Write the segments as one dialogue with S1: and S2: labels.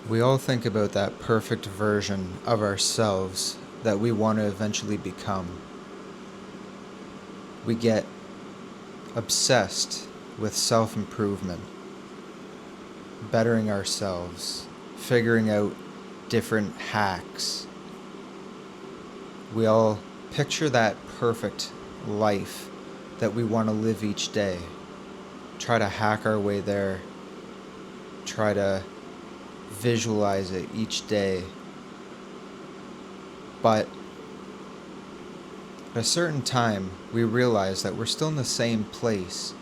S1: We all think about that perfect version of ourselves that we want to eventually become. We get obsessed with self-improvement, bettering ourselves, figuring out different hacks. We all picture that perfect life that we want to live each day. Try to hack our way there. Try to visualize it each day. But at a certain time, we realize that we're still in the same place.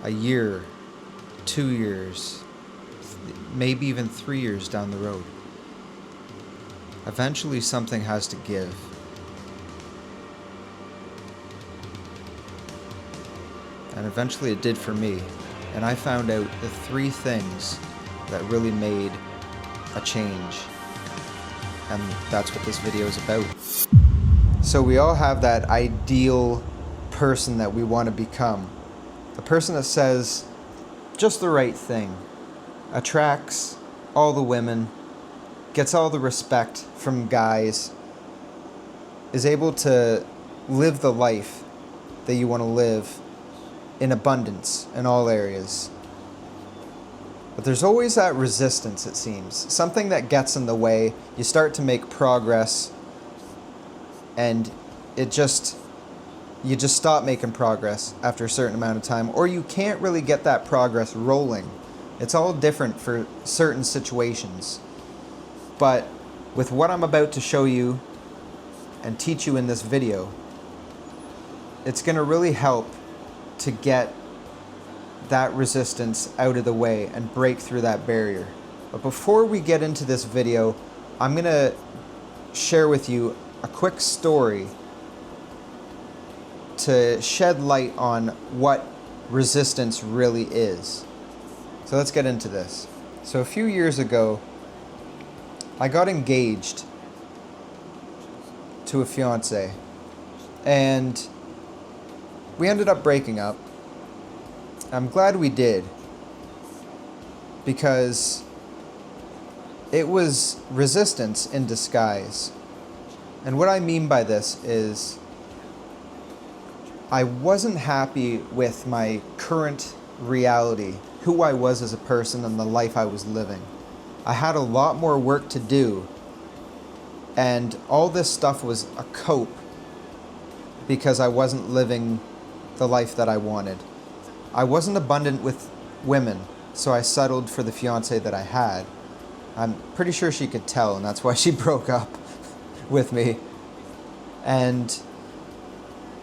S1: A year, 2 years, maybe even 3 years down the road. Eventually something has to give. And eventually it did for me. And I found out the 3 things that really made a change. And that's what this video is about. So we all have that ideal person that we want to become. The person that says just the right thing, attracts all the women, gets all the respect from guys, is able to live the life that you want to live in abundance in all areas. But there's always that resistance, it seems. Something that gets in the way. You start to make progress and you just stop making progress after a certain amount of time, or you can't really get that progress rolling. It's all different for certain situations. But with what I'm about to show you and teach you in this video, it's going to really help to get that resistance out of the way and break through that barrier. But before we get into this video, I'm going to share with you a quick story to shed light on what resistance really is. So let's get into this. So a few years ago, I got engaged to a fiance, and we ended up breaking up. I'm glad we did, because it was resistance in disguise. And what I mean by this is I wasn't happy with my current reality, who I was as a person and the life I was living. I had a lot more work to do, and all this stuff was a cope because I wasn't living the life that I wanted. I wasn't abundant with women, so I settled for the fiance that I had. I'm pretty sure she could tell, and that's why she broke up with me. And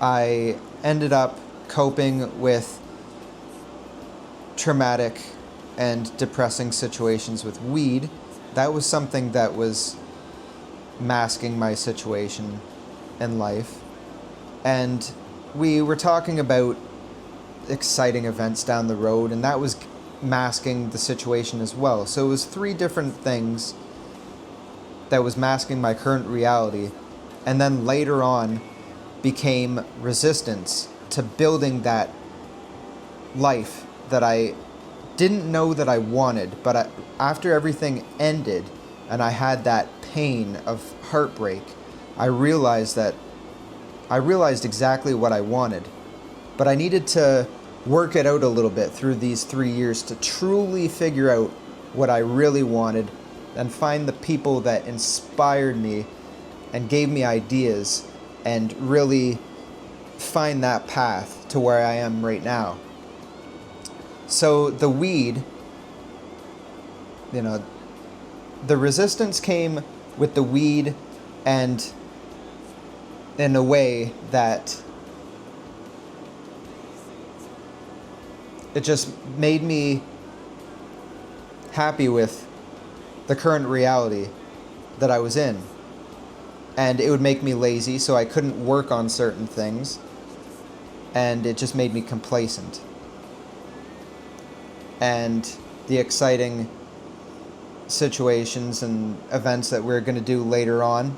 S1: I ended up coping with traumatic and depressing situations with weed. That was something that was masking my situation in life. And we were talking about exciting events down the road, and that was masking the situation as well. So it was 3 different things that was masking my current reality, and then later on became resistance to building that life that I didn't know that I wanted. But after everything ended and I had that pain of heartbreak, I realized exactly what I wanted. But I needed to work it out a little bit through these 3 years to truly figure out what I really wanted and find the people that inspired me and gave me ideas, and really find that path to where I am right now. So the weed, the resistance came with the weed, and in a way that it just made me happy with the current reality that I was in. And it would make me lazy, so I couldn't work on certain things. And it just made me complacent. And the exciting situations and events that we're going to do later on,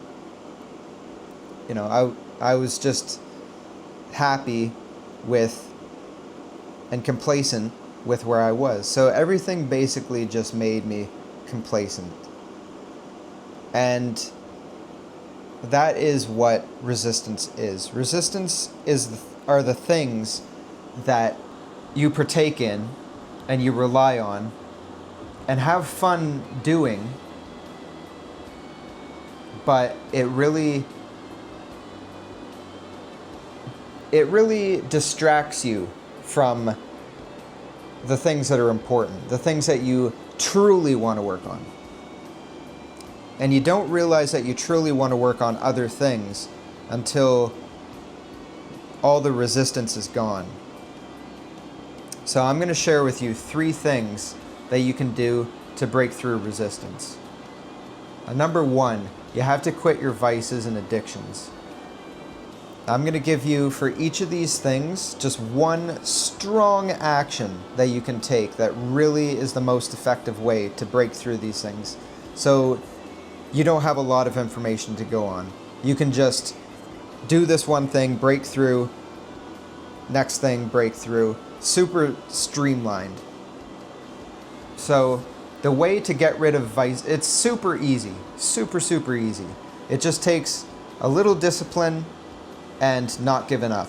S1: I was just happy with and complacent with where I was. So everything basically just made me complacent. And that is what resistance is. Resistance are the things that you partake in and you rely on and have fun doing, but it really distracts you from the things that are important, the things that you truly want to work on. And you don't realize that you truly want to work on other things until all the resistance is gone. So I'm going to share with you 3 things that you can do to break through resistance. Number 1, you have to quit your vices and addictions. I'm going to give you, for each of these things, just one strong action that you can take that really is the most effective way to break through these things. So you don't have a lot of information to go on. You can just do this one thing, break through, next thing, break through. Super streamlined. So the way to get rid of vice, it's super easy. Super easy. It just takes a little discipline and not giving up.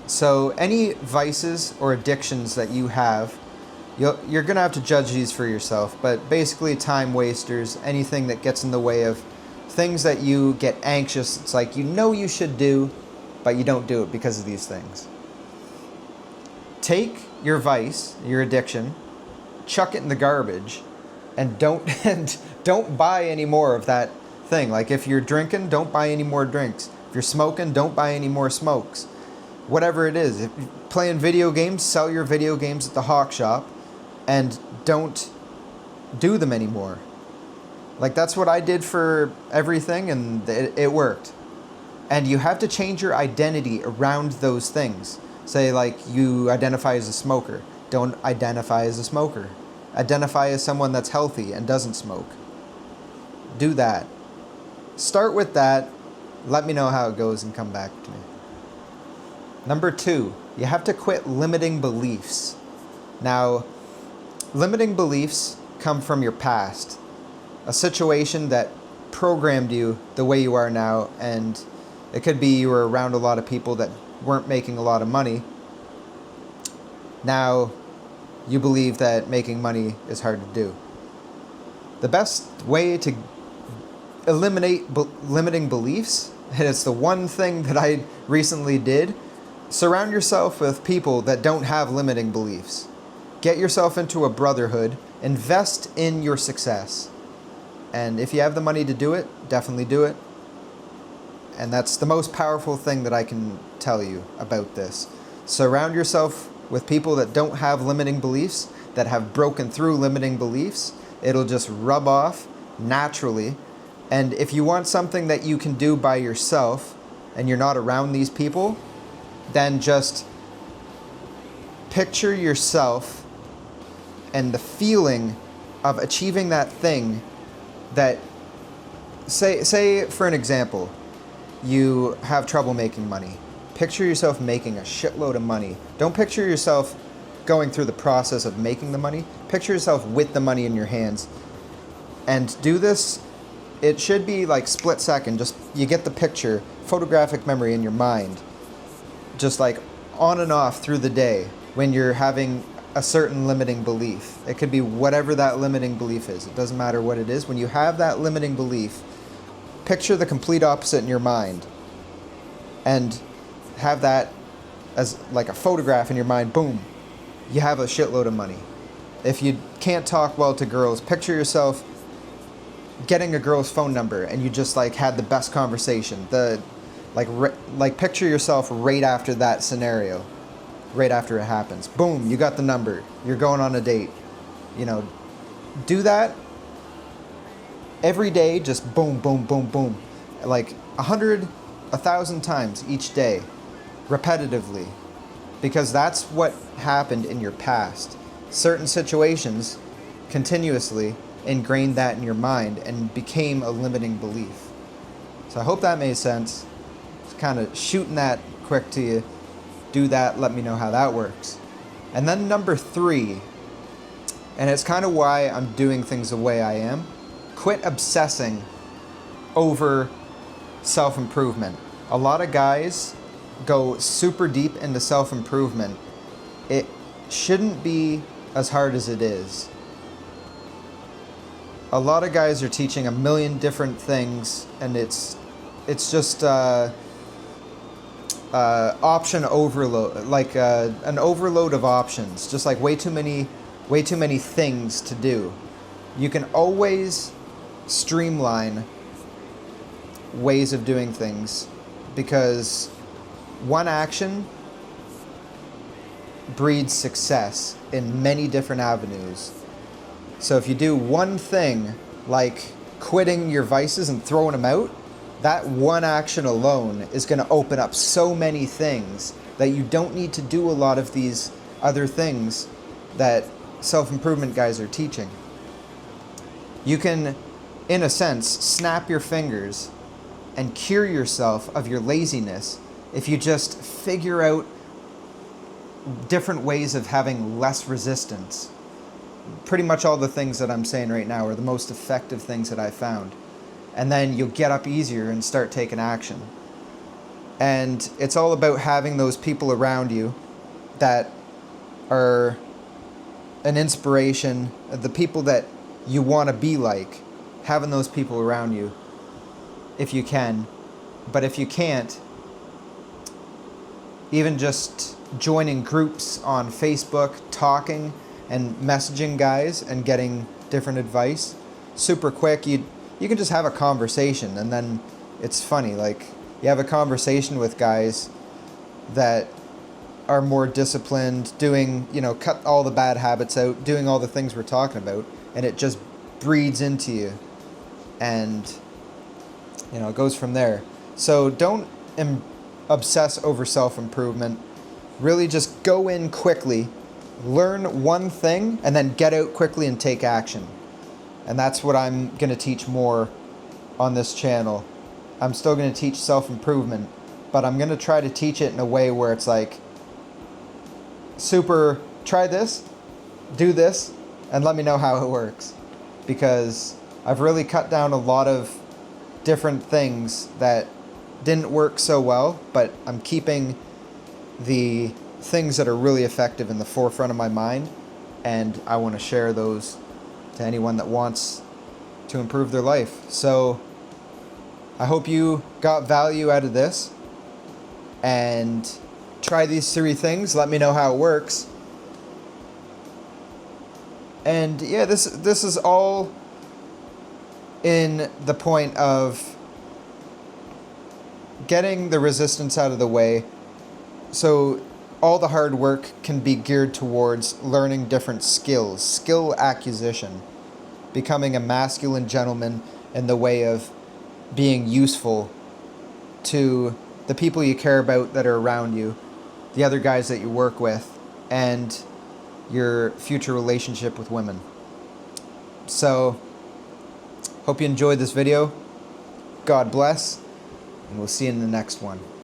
S1: So any vices or addictions that you have, you're going to have to judge these for yourself, but basically time wasters, anything that gets in the way of things that you get anxious, it's like you know you should do, but you don't do it because of these things. Take your vice, your addiction, chuck it in the garbage, and don't buy any more of that thing. Like if you're drinking, don't buy any more drinks. If you're smoking, don't buy any more smokes. Whatever it is. If you're playing video games, sell your video games at the hawk shop and don't do them anymore. Like that's what I did for everything, and it worked. And you have to change your identity around those things. Say like you identify as a smoker. Don't identify as a smoker. Identify as someone that's healthy and doesn't smoke. Do that. Start with that. Let me know how it goes and come back to me. Number 2, you have to quit limiting beliefs. Now, limiting beliefs come from your past. A situation that programmed you the way you are now, and it could be you were around a lot of people that weren't making a lot of money. Now, you believe that making money is hard to do. The best way to eliminate limiting beliefs, and it's the one thing that I recently did, surround yourself with people that don't have limiting beliefs. Get yourself into a brotherhood, invest in your success. And if you have the money to do it, definitely do it. And that's the most powerful thing that I can tell you about this. Surround yourself with people that don't have limiting beliefs, that have broken through limiting beliefs. It'll just rub off naturally. And if you want something that you can do by yourself and you're not around these people, then just picture yourself and the feeling of achieving that thing that, say for an example, you have trouble making money. Picture yourself making a shitload of money. Don't picture yourself going through the process of making the money. Picture yourself with the money in your hands. And do this, it should be like split second. Just, you get the picture, photographic memory in your mind. Just like on and off through the day when you're having a certain limiting belief. It could be whatever that limiting belief is. It doesn't matter what it is. When you have that limiting belief, picture the complete opposite in your mind. And have that as like a photograph in your mind. Boom. You have a shitload of money. If you can't talk well to girls, picture yourself getting a girl's phone number and you just like had the best conversation. Like picture yourself right after that scenario, right after it happens. Boom, you got the number. You're going on a date. You know, do that every day. Just boom, boom, boom, boom, like 100, 1,000 times each day, repetitively, because that's what happened in your past. Certain situations continuously ingrained that in your mind and became a limiting belief. So I hope that made sense. Just kind of shooting that quick to you. Do that, let me know how that works. And then number 3, and it's kind of why I'm doing things the way I am, quit obsessing over self-improvement. A lot of guys go super deep into self-improvement. It shouldn't be as hard as it is. A lot of guys are teaching a million different things, and it's just option overload, like an overload of options, just like way too many things to do. You can always streamline ways of doing things, because one action breeds success in many different avenues. So if you do one thing, like quitting your vices and throwing them out, that one action alone is going to open up so many things that you don't need to do a lot of these other things that self-improvement guys are teaching. You can, in a sense, snap your fingers and cure yourself of your laziness if you just figure out different ways of having less resistance. Pretty much all the things that I'm saying right now are the most effective things that I found. And then you'll get up easier and start taking action. And it's all about having those people around you that are an inspiration, the people that you want to be like, having those people around you if you can. But if you can't, even just joining groups on Facebook, talking and messaging guys and getting different advice super quick. You can just have a conversation, and then it's funny, like you have a conversation with guys that are more disciplined, doing, cut all the bad habits out, doing all the things we're talking about, and it just breeds into you, and it goes from there. So don't obsess over self-improvement. Really just go in quickly, learn one thing, and then get out quickly and take action. And that's what I'm going to teach more on this channel. I'm still going to teach self-improvement, but I'm going to try to teach it in a way where it's like, super, try this, do this, and let me know how it works. Because I've really cut down a lot of different things that didn't work so well, but I'm keeping the things that are really effective in the forefront of my mind, and I want to share those to anyone that wants to improve their life. So I hope you got value out of this, and try these 3 things. Let me know how it works. And yeah, this is all in the point of getting the resistance out of the way, so all the hard work can be geared towards learning different skills, skill acquisition, becoming a masculine gentleman in the way of being useful to the people you care about that are around you, the other guys that you work with, and your future relationship with women. So, hope you enjoyed this video. God bless, and we'll see you in the next one.